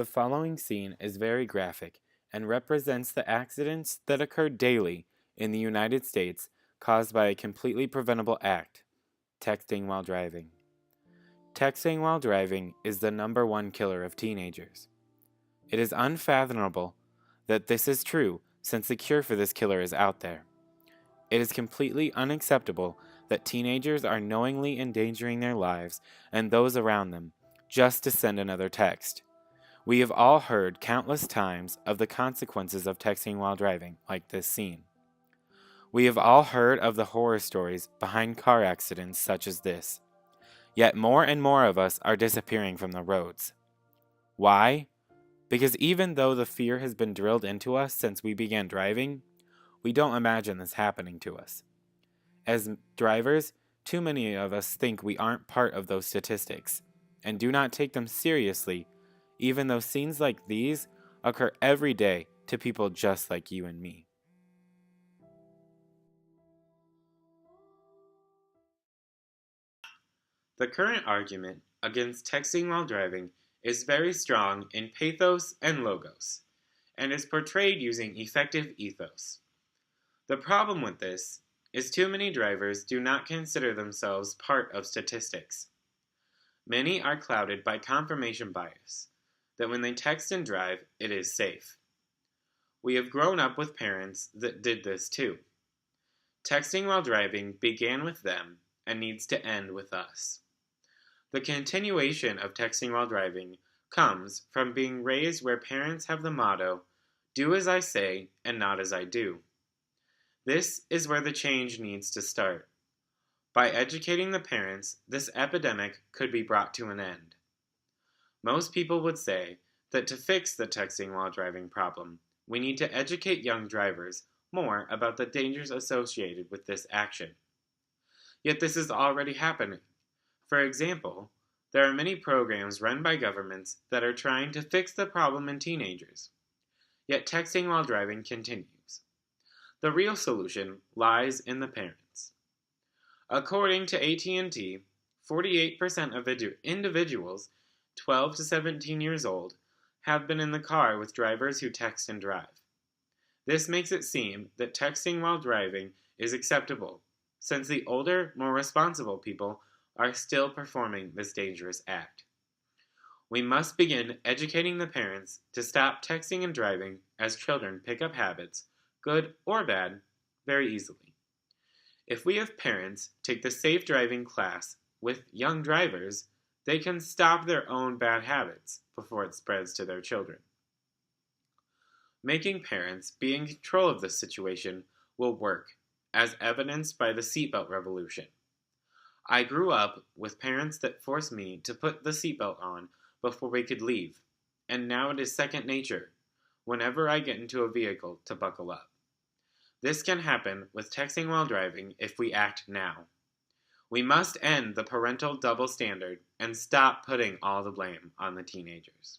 The following scene is very graphic and represents the accidents that occur daily in the United States caused by a completely preventable act, texting while driving. Texting while driving is the number one killer of teenagers. It is unfathomable that this is true since the cure for this killer is out there. It is completely unacceptable that teenagers are knowingly endangering their lives and those around them just to send another text. We have all heard countless times of the consequences of texting while driving, like this scene. We have all heard of the horror stories behind car accidents such as this. Yet more and more of us are disappearing from the roads. Why? Because even though the fear has been drilled into us since we began driving, we don't imagine this happening to us. As drivers, too many of us think we aren't part of those statistics, and do not take them seriously, even though scenes like these occur every day to people just like you and me. The current argument against texting while driving is very strong in pathos and logos, and is portrayed using effective ethos. The problem with this is too many drivers do not consider themselves part of statistics. Many are clouded by confirmation bias, that when they text and drive, it is safe. We have grown up with parents that did this too. Texting while driving began with them and needs to end with us. The continuation of texting while driving comes from being raised where parents have the motto, "Do as I say and not as I do." This is where the change needs to start. By educating the parents, this epidemic could be brought to an end. Most people would say that to fix the texting while driving problem, we need to educate young drivers more about the dangers associated with this action. Yet this is already happening. For example, there are many programs run by governments that are trying to fix the problem in teenagers. Yet texting while driving continues. The real solution lies in the parents. According to AT&T, 48% of individuals 12 to 17 years old have been in the car with drivers who text and drive. This makes it seem that texting while driving is acceptable, since the older, more responsible people are still performing this dangerous act. We must begin educating the parents to stop texting and driving as children pick up habits, good or bad, very easily. If we have parents take the safe driving class with young drivers, they can stop their own bad habits before it spreads to their children. Making parents be in control of this situation will work, as evidenced by the seatbelt revolution. I grew up with parents that forced me to put the seatbelt on before we could leave, and now it is second nature whenever I get into a vehicle to buckle up. This can happen with texting while driving if we act now. We must end the parental double standard and stop putting all the blame on the teenagers.